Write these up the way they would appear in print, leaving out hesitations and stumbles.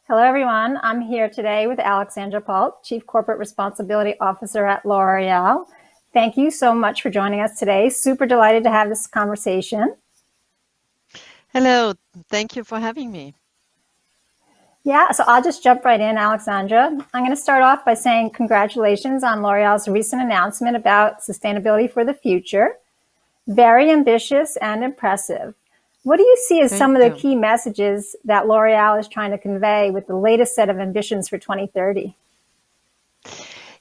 Hello, everyone. I'm here today with Alexandra Palt, Chief Corporate Responsibility Officer at L'Oreal. Thank you so much for joining us today. Super delighted to have this conversation. Hello, thank you for having me. Yeah, so I'll just jump right in, Alexandra. I'm going to start off by saying congratulations on L'Oreal's recent announcement about sustainability for the future. Very ambitious and impressive. What do you see as Thank some of the you. key messages that L'Oreal is trying to convey with the latest set of ambitions for 2030?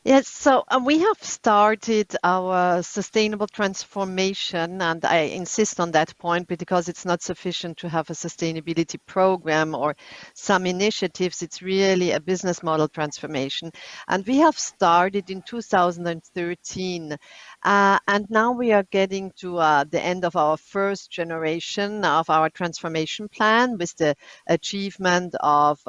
Yes, so we have started our sustainable transformation, and I insist on that point because it's not sufficient to have a sustainability program or some initiatives. It's really a business model transformation. And we have started in 2013, and now we are getting to the end of our first generation of our transformation plan with the achievement of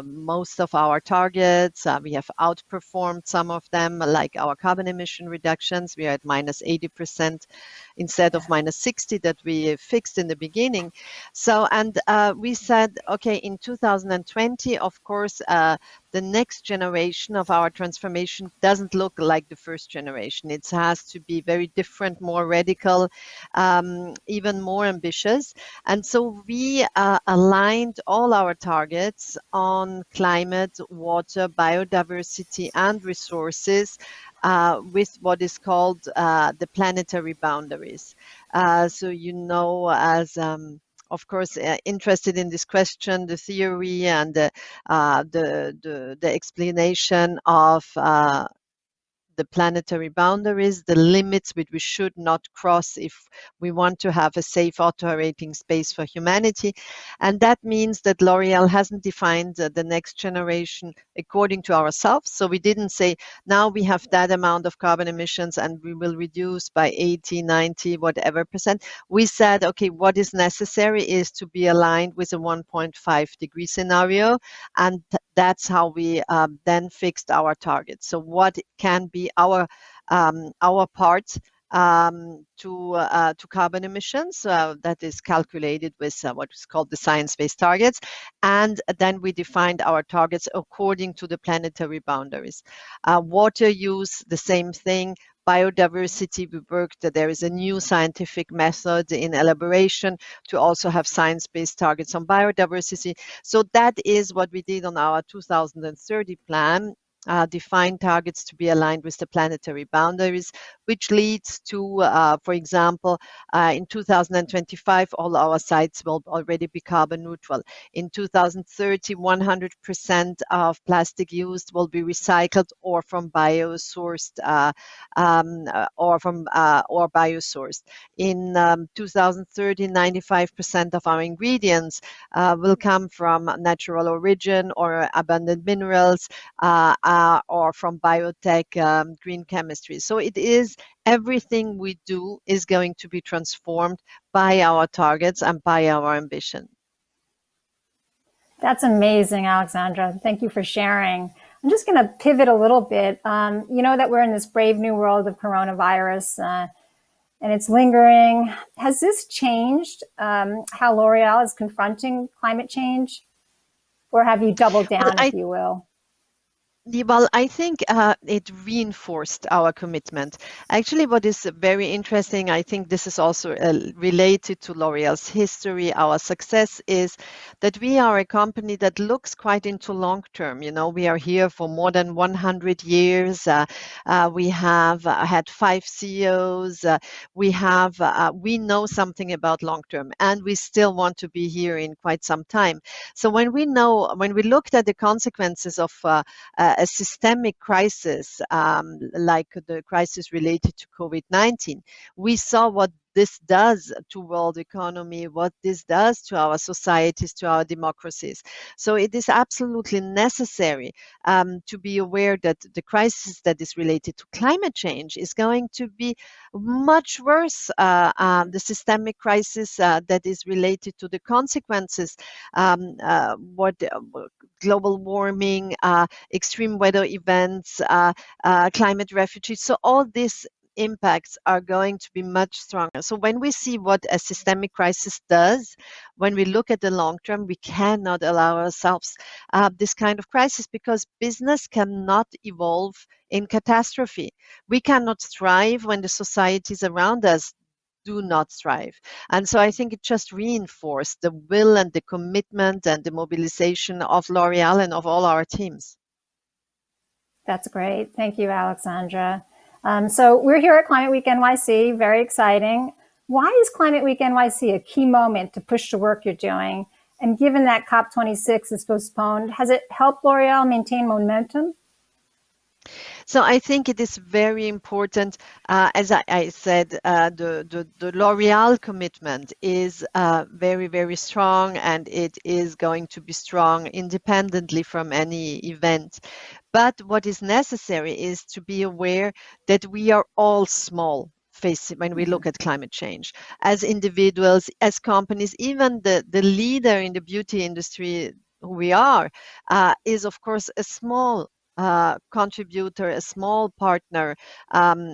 most of our targets. We have outperformed some of them, like our carbon emission reductions. We are at minus 80% instead of minus 60 that we fixed in the beginning. So, and we said, okay, in 2020, of course, the next generation of our transformation doesn't look like the first generation. It has to be very different, more radical, even more ambitious. And so we aligned all our targets on climate, water, biodiversity, and resources with what is called the planetary boundaries. So, as of course, interested in this question, the theory and the explanation of the planetary boundaries, the limits which we should not cross if we want to have a safe operating space for humanity. And that means that L'Oreal hasn't defined the next generation according to ourselves. So we didn't say, now we have that amount of carbon emissions and we will reduce by 80, 90, whatever percent. We said, okay, what is necessary is to be aligned with a 1.5 degree scenario. And that's how we then fixed our targets. So what can be our part to carbon emissions that is calculated with what is called the science-based targets, and then we defined our targets according to the planetary boundaries. Water use, the same thing. Biodiversity, we worked, there is a new scientific method in elaboration to also have science-based targets on biodiversity. So that is what we did on our 2030 plan. Define targets to be aligned with the planetary boundaries, which leads to, for example, in 2025, all our sites will already be carbon neutral. In 2030, 100% of plastic used will be recycled or from biosourced or biosourced. In 2030, 95% of our ingredients will come from natural origin or abundant minerals or from biotech, green chemistry. So it is everything we do is going to be transformed by our targets and by our ambition. That's amazing, Alexandra. Thank you for sharing. I'm just going to pivot a little bit. You know that we're in this brave new world of coronavirus and it's lingering. Has this changed how L'Oreal is confronting climate change? Or have you doubled Well, down, if you will? I think it reinforced our commitment. Actually, what is very interesting, I think this is also related to L'Oreal's history, our success, is that we are a company that looks quite into long term. You know, we are here for more than 100 years. We have had 5 CEOs. We know something about long term, and we still want to be here in quite some time. So when we looked at the consequences of a systemic crisis like the crisis related to COVID-19, we saw what this does to world economy, what this does to our societies, to our democracies. So it is absolutely necessary to be aware that the crisis that is related to climate change is going to be much worse. The systemic crisis that is related to the consequences, what global warming, extreme weather events, climate refugees. So all this impacts are going to be much stronger. So when we see what a systemic crisis does, when we look at the long term, we cannot allow ourselves this kind of crisis, because business cannot evolve in catastrophe. We cannot thrive when the societies around us do not thrive. And so I think it just reinforced the will and the commitment and the mobilization of L'Oréal and of all our teams. That's great. Thank you, Alexandra. So we're here at Climate Week NYC, very exciting. Why is Climate Week NYC a key moment to push the work you're doing? And given that COP26 is postponed, has it helped L'Oréal maintain momentum? So I think it is very important, as I said, the L'Oréal commitment is very, very strong, and it is going to be strong independently from any event. But what is necessary is to be aware that we are all small when we look at climate change, as individuals, as companies. Even the leader in the beauty industry, who we are, is of course a small contributor, a small partner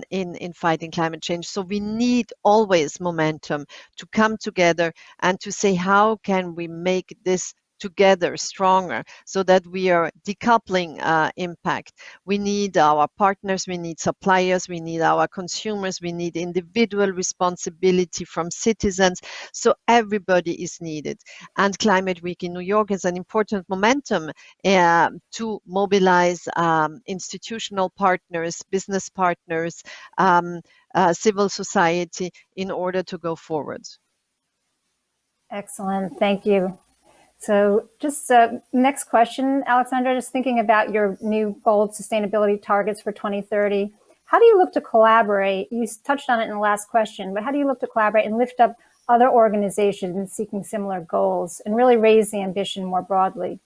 in fighting climate change. So we need always momentum to come together and to say, how can we make this together stronger, so that we are decoupling impact. We need our partners, we need suppliers, we need our consumers, we need individual responsibility from citizens. So everybody is needed. And Climate Week in New York is an important momentum to mobilize institutional partners, business partners, civil society, in order to go forward. Excellent. Thank you. So just next question, Alexandra, just thinking about your new bold sustainability targets for 2030. How do you look to collaborate? You touched on it in the last question, but how do you look to collaborate and lift up other organizations seeking similar goals and really raise the ambition more broadly?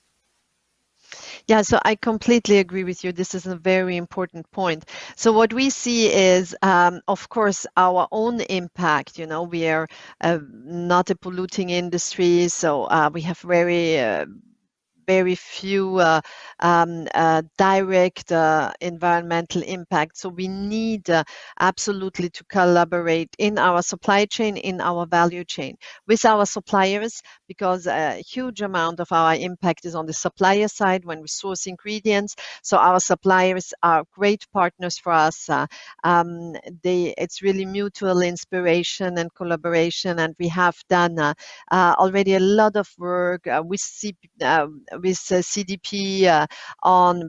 Yeah, so I completely agree with you. This is a very important point. So what we see is, of course, our own impact. You know, we are not a polluting industry, so we have very few direct environmental impact. So we need absolutely to collaborate in our supply chain, in our value chain, with our suppliers, because a huge amount of our impact is on the supplier side when we source ingredients. So our suppliers are great partners for us. It's really mutual inspiration and collaboration, and we have done already a lot of work with CDP on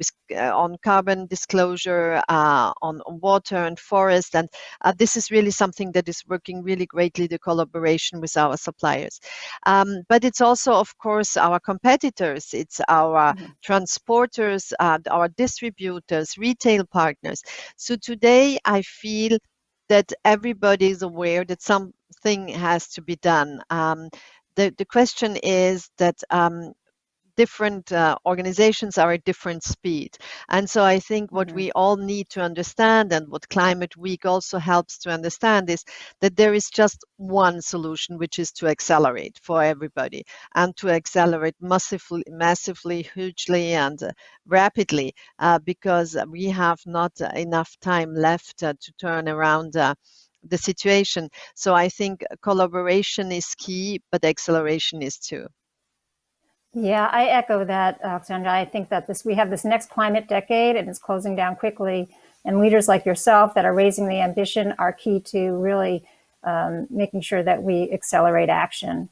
carbon disclosure, on water and forest, and this is really something that is working really greatly, the collaboration with our suppliers. But it's also, of course, our competitors, it's our transporters, our distributors, retail partners. So today I feel that everybody is aware that something has to be done. The question is that different organizations are at different speed. And so I think what we all need to understand, and what Climate Week also helps to understand, is that there is just one solution, which is to accelerate for everybody, and to accelerate massively, hugely, and rapidly, because we have not enough time left to turn around the situation. So I think collaboration is key, but acceleration is too. Yeah, I echo that, Alexandra. I think that we have this next climate decade, and it's closing down quickly. And leaders like yourself that are raising the ambition are key to really making sure that we accelerate action.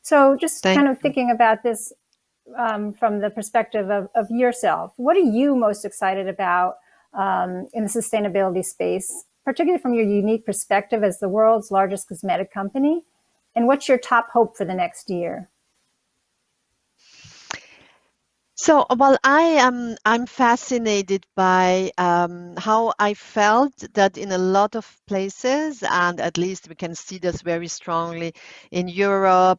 So just kind of thinking about this from the perspective of yourself, what are you most excited about in the sustainability space, particularly from your unique perspective as the world's largest cosmetic company? And what's your top hope for the next year? So, well, I'm fascinated by how I felt that in a lot of places, and at least we can see this very strongly in Europe,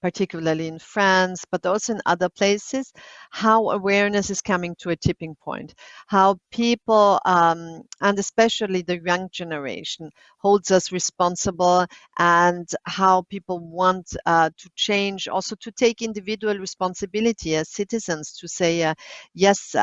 particularly in France, but also in other places, how awareness is coming to a tipping point, how people, and especially the young generation, holds us responsible, and how people want to change, also to take individual responsibility as citizens citizens to say, yes,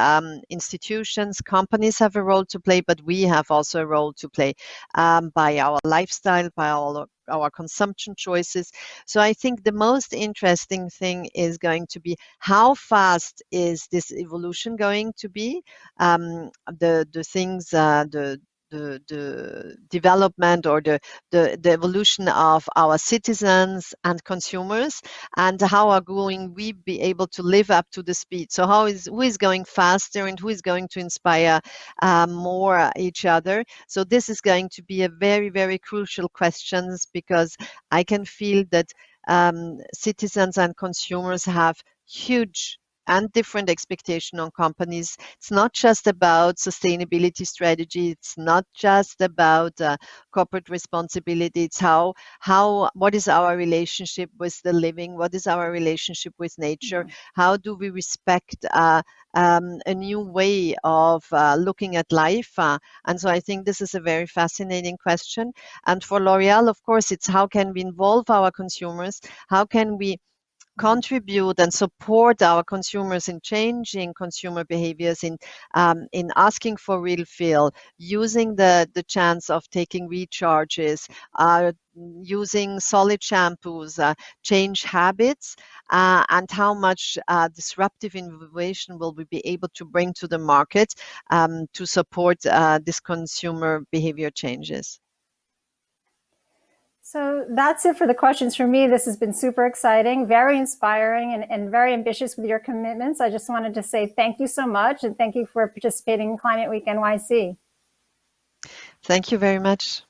institutions, companies have a role to play, but we have also a role to play by our lifestyle, by our consumption choices. So I think the most interesting thing is going to be how fast is this evolution going to be? The things, the development or the evolution of our citizens and consumers, and how are going we be able to live up to the speed. So who is going faster and who is going to inspire more each other? So this is going to be a very, very crucial questions, because I can feel that citizens and consumers have huge and different expectation on companies. It's not just about sustainability strategy. It's not just about corporate responsibility. It's what is our relationship with the living? What is our relationship with nature? How do we respect a new way of looking at life? And so I think this is a very fascinating question. And for L'Oréal, of course, it's how can we involve our consumers? How can we contribute and support our consumers in changing consumer behaviors, in asking for refill, using the chance of taking recharges, using solid shampoos, change habits, and how much disruptive innovation will we be able to bring to the market to support this consumer behavior changes. So that's it for the questions from me. This has been super exciting, very inspiring, and very ambitious with your commitments. I just wanted to say thank you so much, and thank you for participating in Climate Week NYC. Thank you very much.